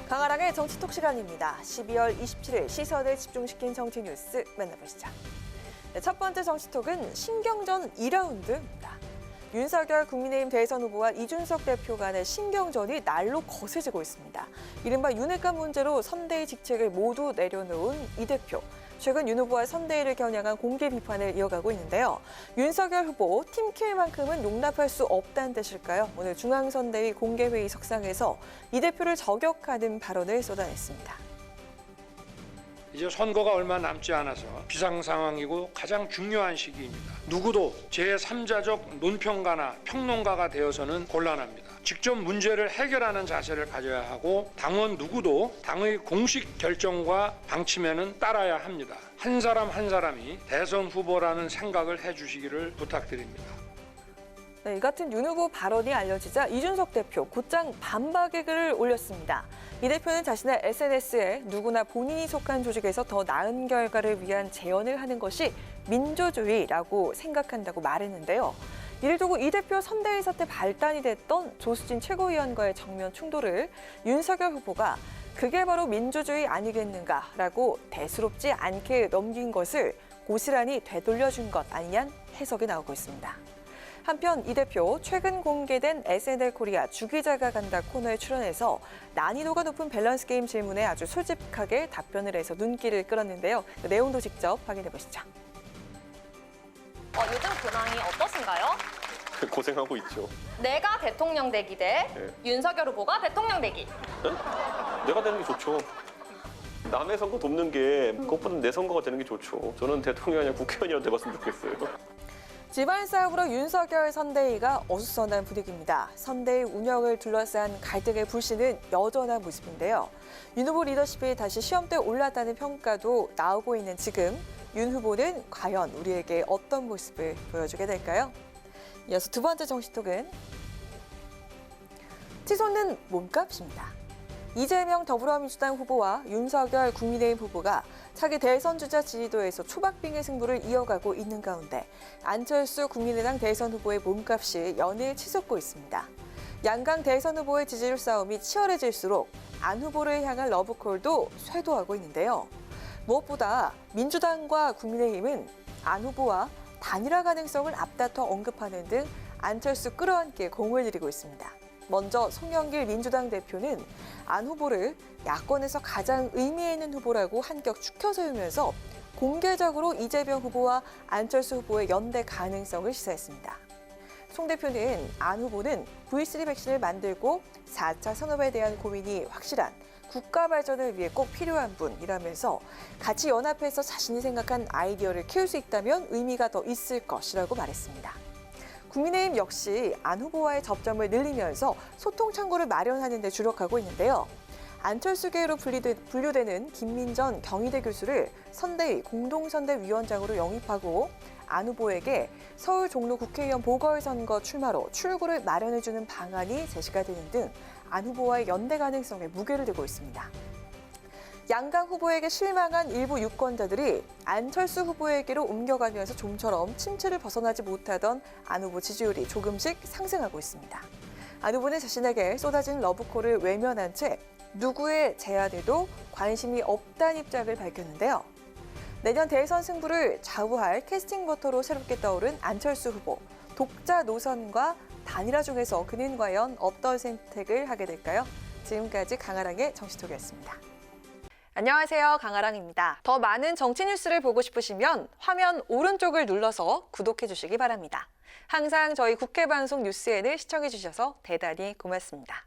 강아랑의 정치톡 시간입니다. 12월 27일 시선을 집중시킨 정치 뉴스 만나보시죠. 네, 첫 번째 정치톡은 신경전 2라운드입니다. 윤석열 국민의힘 대선 후보와 이준석 대표 간의 신경전이 날로 거세지고 있습니다. 이른바 윤핵관 문제로 선대위 직책을 모두 내려놓은 이 대표. 최근 윤 후보와 선대위를 겨냥한 공개 비판을 이어가고 있는데요. 윤석열 후보 팀킬만큼은 용납할 수 없다는 뜻일까요? 오늘 중앙선대위 공개회의 석상에서 이 대표를 저격하는 발언을 쏟아냈습니다. 이제 선거가 얼마 남지 않아서 비상 상황이고 가장 중요한 시기입니다. 누구도 제3자적 논평가나 평론가가 되어서는 곤란합니다. 직접 문제를 해결하는 자세를 가져야 하고 당원 누구도 당의 공식 결정과 방침에는 따라야 합니다. 한 사람 한 사람이 대선 후보라는 생각을 해주시기를 부탁드립니다. 네, 이 같은 윤 후보 발언이 알려지자 이준석 대표 곧장 반박의 글을 올렸습니다. 이 대표는 자신의 SNS에 누구나 본인이 속한 조직에서 더 나은 결과를 위한 제언을 하는 것이 민주주의라고 생각한다고 말했는데요. 이를 두고 이 대표 선대위 사태 발단이 됐던 조수진 최고위원과의 정면 충돌을 윤석열 후보가 그게 바로 민주주의 아니겠는가라고 대수롭지 않게 넘긴 것을 고스란히 되돌려준 것 아니냐는 해석이 나오고 있습니다. 한편 이 대표 최근 공개된 SNL 코리아 주기자가 간다 코너에 출연해서 난이도가 높은 밸런스 게임 질문에 아주 솔직하게 답변을 해서 눈길을 끌었는데요. 그 내용도 직접 확인해 보시죠. 요즘 근황이 어떠신가요? 고생하고 있죠. 내가 대통령 되기 대 윤석열 후보가 대통령 되기. 네? 내가 되는 게 좋죠. 남의 선거 돕는 게 그것보다 내 선거가 되는 게 좋죠. 저는 대통령이 아니라 국회의원이라도 돼봤으면 좋겠어요. 집안 싸움으로 윤석열 선대위가 어수선한 분위기입니다. 선대위 운영을 둘러싼 갈등의 불씨는 여전한 모습인데요. 윤 후보 리더십이 다시 시험대에 올랐다는 평가도 나오고 있는 지금 윤 후보는 과연 우리에게 어떤 모습을 보여주게 될까요? 이어서 두 번째 정치톡은 치솟는 몸값입니다. 이재명 더불어민주당 후보와 윤석열 국민의힘 후보가 차기 대선 주자 지지도에서 초박빙의 승부를 이어가고 있는 가운데 안철수 국민의당 대선 후보의 몸값이 연일 치솟고 있습니다. 양강 대선 후보의 지지율 싸움이 치열해질수록 안 후보를 향한 러브콜도 쇄도하고 있는데요. 무엇보다 민주당과 국민의힘은 안 후보와 단일화 가능성을 앞다퉈 언급하는 등 안철수 끌어안기에 공을 들이고 있습니다. 먼저 송영길 민주당 대표는 안 후보를 야권에서 가장 의미 있는 후보라고 한격 축혀 세우면서 공개적으로 이재명 후보와 안철수 후보의 연대 가능성을 시사했습니다. 송 대표는 안 후보는 V3 백신을 만들고 4차 산업에 대한 고민이 확실한 국가 발전을 위해 꼭 필요한 분이라면서 같이 연합해서 자신이 생각한 아이디어를 키울 수 있다면 의미가 더 있을 것이라고 말했습니다. 국민의힘 역시 안 후보와의 접점을 늘리면서 소통 창구를 마련하는 데 주력하고 있는데요. 안철수계로 분류되는 김민전 경희대 교수를 선대위 공동선대위원장으로 영입하고 안 후보에게 서울 종로 국회의원 보궐선거 출마로 출구를 마련해주는 방안이 제시가 되는 등 안 후보와의 연대 가능성에 무게를 두고 있습니다. 양강 후보에게 실망한 일부 유권자들이 안철수 후보에게로 옮겨가면서 좀처럼 침체를 벗어나지 못하던 안 후보 지지율이 조금씩 상승하고 있습니다. 안 후보는 자신에게 쏟아진 러브콜을 외면한 채 누구의 제안에도 관심이 없다는 입장을 밝혔는데요. 내년 대선 승부를 좌우할 캐스팅 버터로 새롭게 떠오른 안철수 후보. 독자 노선과 단일화 중에서 그는 과연 어떤 선택을 하게 될까요? 지금까지 강아랑의 정치톡이었습니다. 안녕하세요. 강아랑입니다. 더 많은 정치 뉴스를 보고 싶으시면 화면 오른쪽을 눌러서 구독해 주시기 바랍니다. 항상 저희 국회 방송 뉴스엔을 시청해 주셔서 대단히 고맙습니다.